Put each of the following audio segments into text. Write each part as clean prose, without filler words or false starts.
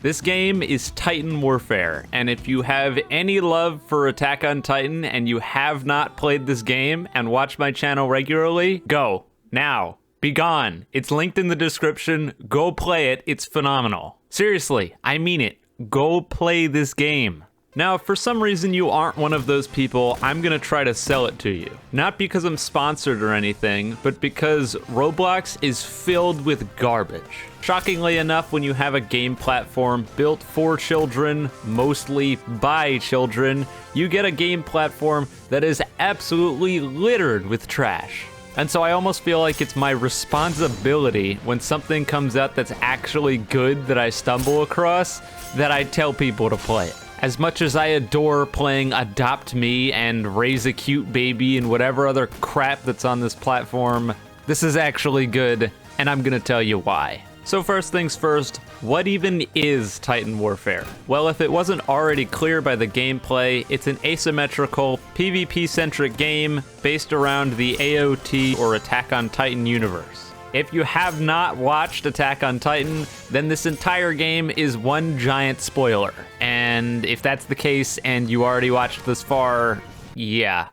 This game is Titan Warfare, and if you have any love for Attack on Titan and you have not played this game and watch my channel regularly, go, now, be gone. It's linked in the description, go play it, it's phenomenal. Seriously, I mean it, go play this game. Now, if for some reason you aren't one of those people, I'm gonna try to sell it to you. Not because I'm sponsored or anything, but because Roblox is filled with garbage. Shockingly enough, when you have a game platform built for children, mostly by children, you get a game platform that is absolutely littered with trash. And so I almost feel like it's my responsibility when something comes out that's actually good that I stumble across, that I tell people to play it. As much as I adore playing Adopt Me and Raise a Cute Baby and whatever other crap that's on this platform, this is actually good, and I'm gonna tell you why. So first things first, what even is Titan Warfare? Well, if it wasn't already clear by the gameplay, it's an asymmetrical, PvP-centric game based around the AOT or Attack on Titan universe. If you have not watched Attack on Titan, then this entire game is one giant spoiler. And if that's the case and you already watched this far, yeah,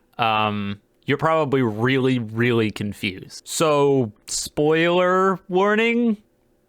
you're probably really, really confused. So, spoiler warning?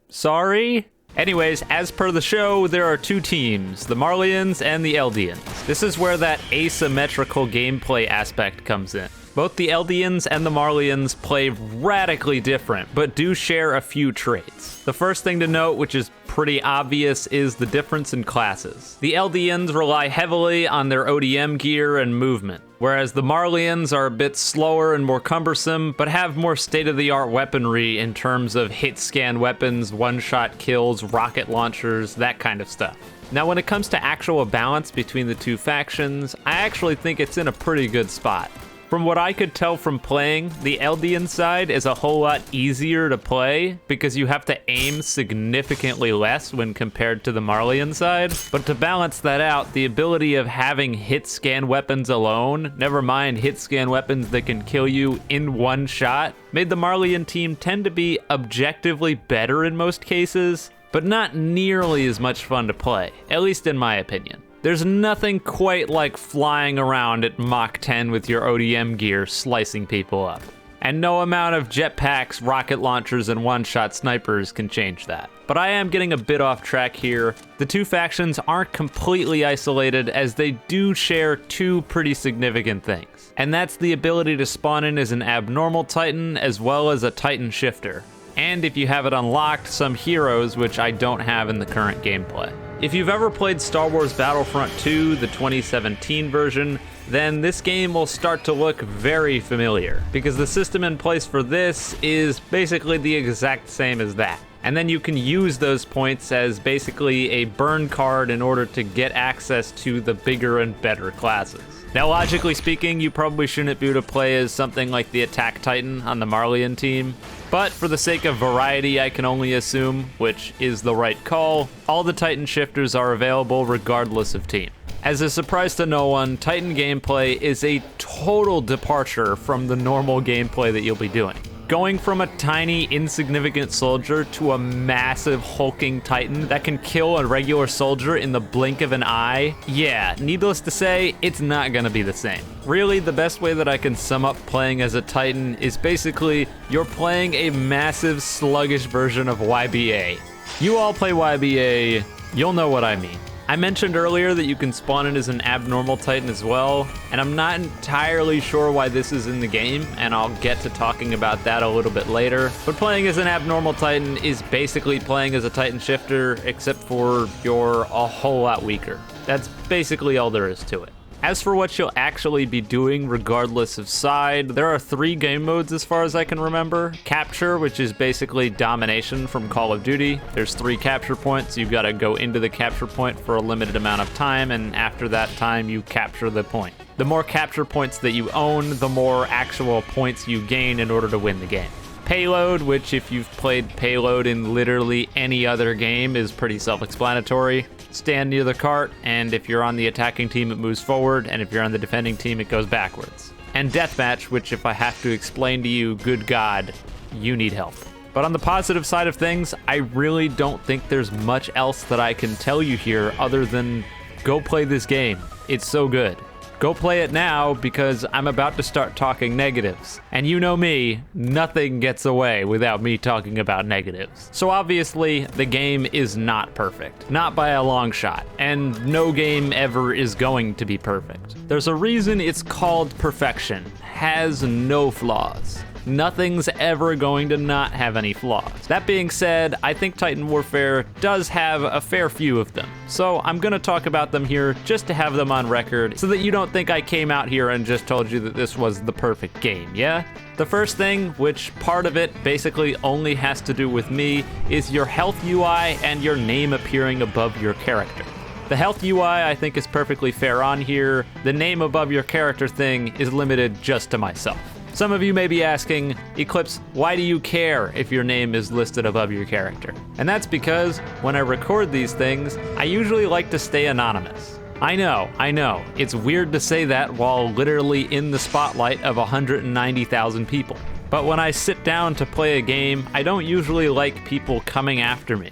Sorry? Anyways, as per the show, there are two teams, the Marlians and the Eldians. This is where that asymmetrical gameplay aspect comes in. Both the Eldians and the Marlians play radically different, but do share a few traits. The first thing to note, which is pretty obvious, is the difference in classes. The Eldians rely heavily on their ODM gear and movement, whereas the Marlians are a bit slower and more cumbersome, but have more state-of-the-art weaponry in terms of hit-scan weapons, one-shot kills, rocket launchers, that kind of stuff. Now, when it comes to actual balance between the two factions, I actually think it's in a pretty good spot. From what I could tell from playing, the Eldian side is a whole lot easier to play because you have to aim significantly less when compared to the Marlian side. But to balance that out, the ability of having hit scan weapons alone, never mind hit scan weapons that can kill you in one shot, made the Marlian team tend to be objectively better in most cases, but not nearly as much fun to play, at least in my opinion. There's nothing quite like flying around at Mach 10 with your ODM gear slicing people up. And no amount of jetpacks, rocket launchers, and one-shot snipers can change that. But I am getting a bit off track here. The two factions aren't completely isolated, as they do share two pretty significant things. And that's the ability to spawn in as an abnormal Titan, as well as a Titan shifter. And if you have it unlocked, some heroes, which I don't have in the current gameplay. If you've ever played Star Wars Battlefront 2, the 2017 version, then this game will start to look very familiar, because the system in place for this is basically the exact same as that. And then you can use those points as basically a burn card in order to get access to the bigger and better classes. Now, logically speaking, you probably shouldn't be able to play as something like the Attack Titan on the Marlian team, but for the sake of variety, I can only assume, which is the right call, all the Titan shifters are available regardless of team. As a surprise to no one, Titan gameplay is a total departure from the normal gameplay that you'll be doing. Going from a tiny, insignificant soldier to a massive, hulking Titan that can kill a regular soldier in the blink of an eye, yeah, needless to say, it's not gonna be the same. Really, the best way that I can sum up playing as a Titan is basically you're playing a massive, sluggish version of YBA. You all play YBA, you'll know what I mean. I mentioned earlier that you can spawn in as an abnormal Titan as well, and I'm not entirely sure why this is in the game, and I'll get to talking about that a little bit later. But playing as an abnormal Titan is basically playing as a Titan shifter, except for you're a whole lot weaker. That's basically all there is to it. As for what you'll actually be doing regardless of side, there are 3 game modes as far as I can remember. Capture, which is basically domination from Call of Duty. There's 3 capture points. You've got to go into the capture point for a limited amount of time, and after that time, you capture the point. The more capture points that you own, the more actual points you gain in order to win the game. Payload, which if you've played Payload in literally any other game, is pretty self-explanatory. Stand near the cart, and if you're on the attacking team, it moves forward, and if you're on the defending team, it goes backwards. And Deathmatch, which if I have to explain to you, good God, you need help. But on the positive side of things, I really don't think there's much else that I can tell you here other than go play this game. It's so good. Go play it now because I'm about to start talking negatives. And you know me, nothing gets away without me talking about negatives. So obviously, the game is not perfect. Not by a long shot. And no game ever is going to be perfect. There's a reason it's called perfection. Has no flaws. Nothing's ever going to not have any flaws. That being said, I think Titan Warfare does have a fair few of them. So I'm gonna talk about them here just to have them on record so that you don't think I came out here and just told you that this was the perfect game, yeah? The first thing, which part of it basically only has to do with me, is your health UI and your name appearing above your character. The health UI I think is perfectly fair on here. The name above your character thing is limited just to myself. Some of you may be asking, Eclipse, why do you care if your name is listed above your character? And that's because when I record these things, I usually like to stay anonymous. I know, it's weird to say that while literally in the spotlight of 190,000 people. But when I sit down to play a game, I don't usually like people coming after me.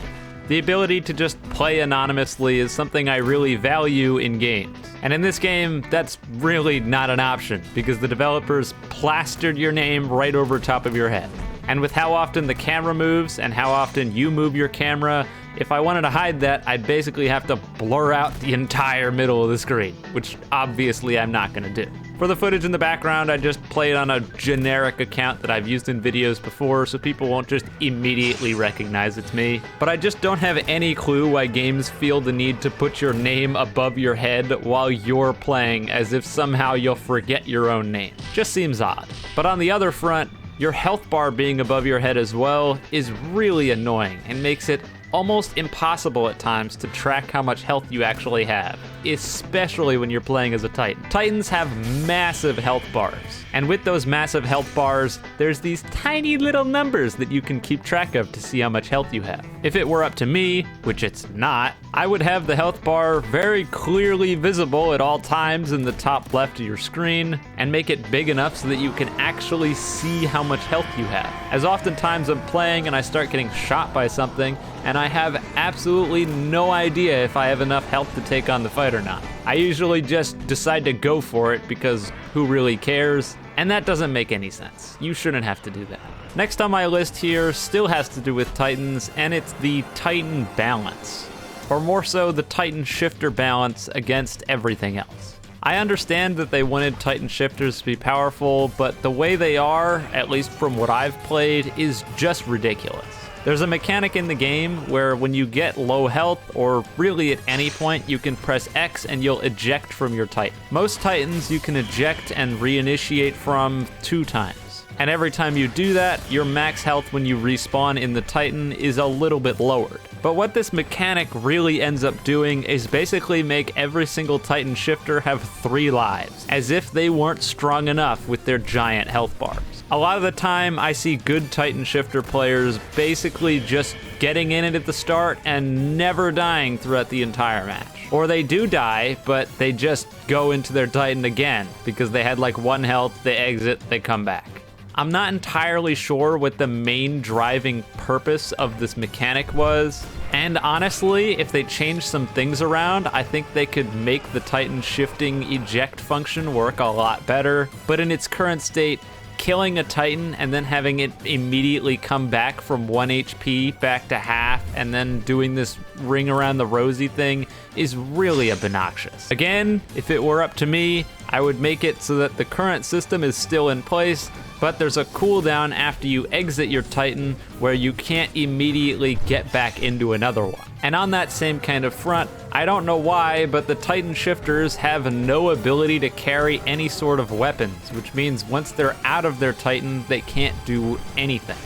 The ability to just play anonymously is something I really value in games. And in this game, that's really not an option because the developers plastered your name right over top of your head. And with how often the camera moves and how often you move your camera, if I wanted to hide that, I'd basically have to blur out the entire middle of the screen, which obviously I'm not gonna do. For the footage in the background, I just play it on a generic account that I've used in videos before, so people won't just immediately recognize it's me. But I just don't have any clue why games feel the need to put your name above your head while you're playing, as if somehow you'll forget your own name. Just seems odd. But on the other front, your health bar being above your head as well is really annoying and makes it almost impossible at times to track how much health you actually have, especially when you're playing as a Titan. Titans have massive health bars, and with those massive health bars, there's these tiny little numbers that you can keep track of to see how much health you have. If it were up to me, which it's not, I would have the health bar very clearly visible at all times in the top left of your screen, and make it big enough so that you can actually see how much health you have. As oftentimes I'm playing and I start getting shot by something, and I have absolutely no idea if I have enough health to take on the fight or not. I usually just decide to go for it because who really cares? And that doesn't make any sense. You shouldn't have to do that. Next on my list here still has to do with Titans, and it's the Titan balance. Or more so, the Titan shifter balance against everything else. I understand that they wanted Titan shifters to be powerful, but the way they are, at least from what I've played, is just ridiculous. There's a mechanic in the game where when you get low health, or really at any point, you can press X and you'll eject from your Titan. Most Titans you can eject and reinitiate from 2 times. And every time you do that, your max health when you respawn in the Titan is a little bit lowered. But what this mechanic really ends up doing is basically make every single Titan shifter have 3 lives, as if they weren't strong enough with their giant health bars. A lot of the time, I see good Titan shifter players basically just getting in it at the start and never dying throughout the entire match. Or they do die, but they just go into their Titan again because they had like 1 health, they exit, they come back. I'm not entirely sure what the main driving purpose of this mechanic was, and honestly, if they changed some things around, I think they could make the Titan shifting eject function work a lot better, but in its current state, killing a Titan and then having it immediately come back from 1 HP back to half and then doing this ring around the rosy thing is really obnoxious. Again, if it were up to me, I would make it so that the current system is still in place, but there's a cooldown after you exit your Titan where you can't immediately get back into another one. And on that same kind of front, I don't know why, but the Titan shifters have no ability to carry any sort of weapons, which means once they're out of their Titan, they can't do anything.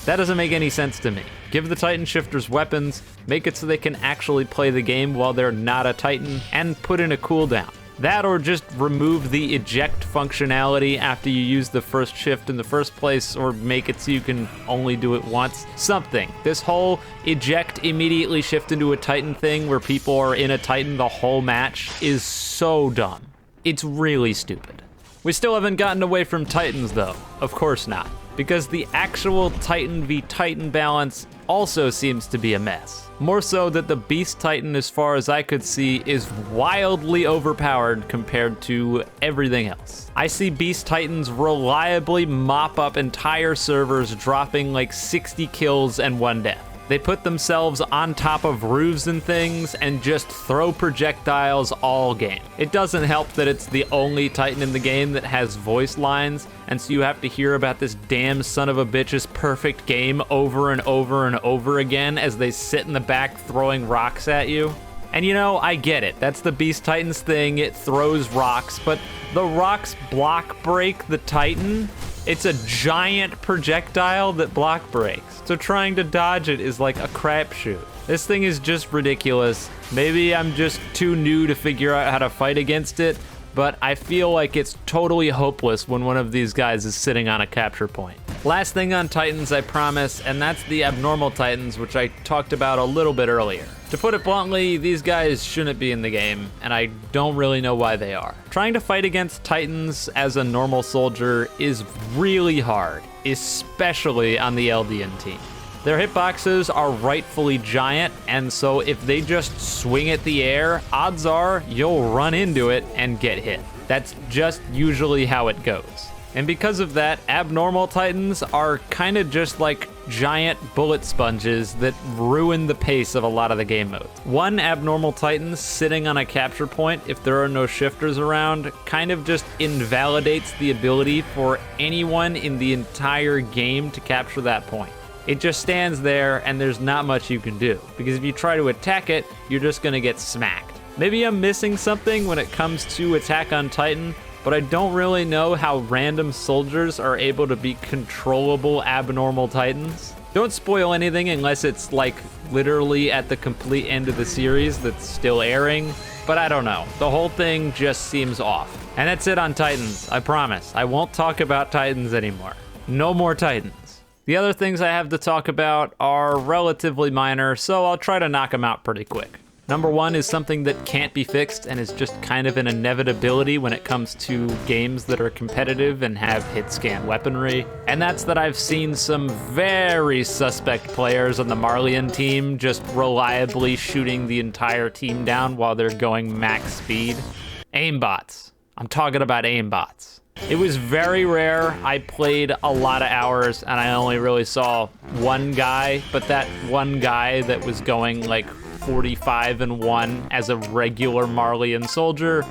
That doesn't make any sense to me. Give the Titan shifters weapons, make it so they can actually play the game while they're not a Titan, and put in a cooldown. That or just remove the eject functionality after you use the first shift in the first place, or make it so you can only do it once. Something. This whole eject immediately shift into a Titan thing where people are in a Titan the whole match is so dumb. It's really stupid. We still haven't gotten away from Titans though. Of course not. because the actual Titan v Titan balance also seems to be a mess. More so that the Beast Titan, as far as I could see, is wildly overpowered compared to everything else. I see Beast Titans reliably mop up entire servers, dropping like 60 kills and 1 death. They put themselves on top of roofs and things and just throw projectiles all game. It doesn't help that it's the only Titan in the game that has voice lines, and so you have to hear about this damn son of a bitch's perfect game over and over and over again as they sit in the back throwing rocks at you. And you know, I get it. That's the Beast Titan's thing. It throws rocks, but the rocks block break the Titan. It's a giant projectile that block breaks. So trying to dodge it is like a crapshoot. This thing is just ridiculous. Maybe I'm just too new to figure out how to fight against it, but I feel like it's totally hopeless when one of these guys is sitting on a capture point. Last thing on Titans, I promise, and that's the abnormal Titans, which I talked about a little bit earlier. To put it bluntly, these guys shouldn't be in the game, and I don't really know why they are. Trying to fight against Titans as a normal soldier is really hard, especially on the Eldian team. Their hitboxes are rightfully giant, and so if they just swing at the air, odds are you'll run into it and get hit. That's just usually how it goes. And because of that, abnormal Titans are kind of just like giant bullet sponges that ruin the pace of a lot of the game modes. One abnormal Titan sitting on a capture point, if there are no shifters around, kind of just invalidates the ability for anyone in the entire game to capture that point. It just stands there and there's not much you can do, because if you try to attack it, you're just gonna get smacked. Maybe I'm missing something when it comes to Attack on Titan, but I don't really know how random soldiers are able to be controllable abnormal Titans. Don't spoil anything unless it's like literally at the complete end of the series that's still airing, but I don't know. The whole thing just seems off. And that's it on Titans, I promise. I won't talk about Titans anymore. No more Titans. The other things I have to talk about are relatively minor, so I'll try to knock them out pretty quick. Number one is something that can't be fixed and is just kind of an inevitability when it comes to games that are competitive and have hit scan weaponry. And that's that I've seen some very suspect players on the Marlian team just reliably shooting the entire team down while they're going max speed. Aimbots. I'm talking about aimbots. It was very rare. I played a lot of hours and I only really saw one guy, but that one guy that was going like 45-1 as a regular Marlian soldier,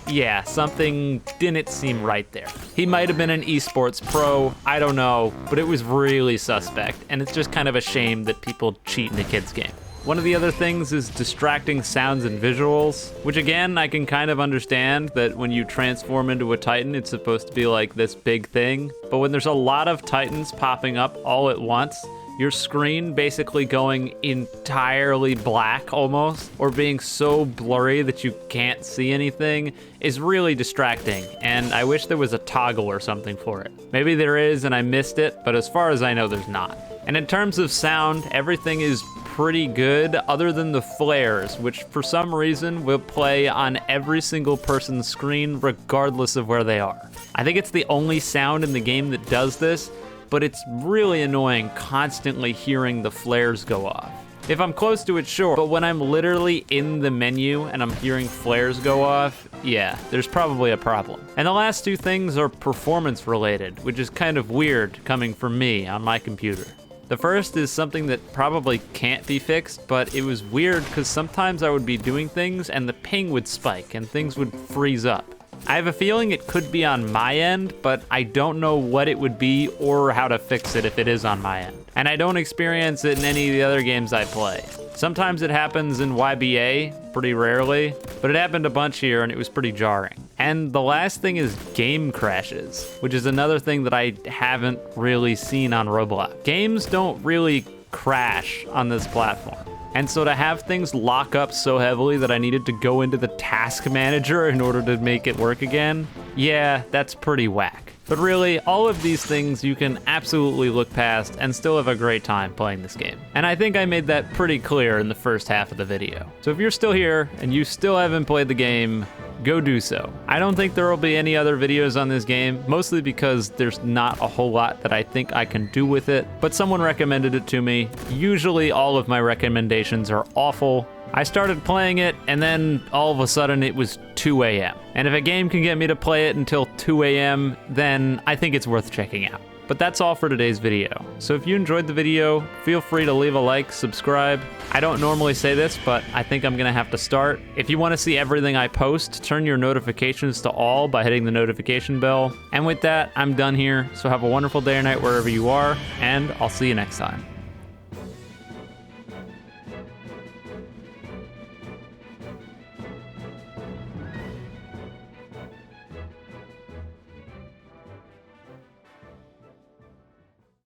yeah, something didn't seem right there. He might have been an esports pro, I don't know, but it was really suspect, and it's just kind of a shame that people cheat in a kid's game. One of the other things is distracting sounds and visuals, which again, I can kind of understand that when you transform into a Titan, it's supposed to be like this big thing, but when there's a lot of Titans popping up all at once, your screen basically going entirely black almost, or being so blurry that you can't see anything, is really distracting, and I wish there was a toggle or something for it. Maybe there is and I missed it, but as far as I know, there's not. And in terms of sound, everything is pretty good other than the flares, which for some reason will play on every single person's screen regardless of where they are. I think it's the only sound in the game that does this, but it's really annoying constantly hearing the flares go off. If I'm close to it, sure, but when I'm literally in the menu and I'm hearing flares go off, yeah, there's probably a problem. And the last two things are performance related, which is kind of weird coming from me on my computer. The first is something that probably can't be fixed, but it was weird because sometimes I would be doing things and the ping would spike and things would freeze up. I have a feeling it could be on my end, but I don't know what it would be or how to fix it if it is on my end. And I don't experience it in any of the other games I play. Sometimes it happens in YBA, pretty rarely, but it happened a bunch here and it was pretty jarring. And the last thing is game crashes, which is another thing that I haven't really seen on Roblox. Games don't really crash on this platform. And so to have things lock up so heavily that I needed to go into the task manager in order to make it work again, yeah, that's pretty whack. But really, all of these things you can absolutely look past and still have a great time playing this game. And I think I made that pretty clear in the first half of the video. So if you're still here and you still haven't played the game, go do so. I don't think there will be any other videos on this game, mostly because there's not a whole lot that I think I can do with it, but someone recommended it to me. Usually all of my recommendations are awful. I started playing it, and then all of a sudden it was 2 a.m. And if a game can get me to play it until 2 a.m., then I think it's worth checking out. But that's all for today's video. So if you enjoyed the video, feel free to leave a like, subscribe. I don't normally say this, but I think I'm gonna have to start. If you wanna see everything I post, turn your notifications to all by hitting the notification bell. And with that, I'm done here. So have a wonderful day or night wherever you are, and I'll see you next time.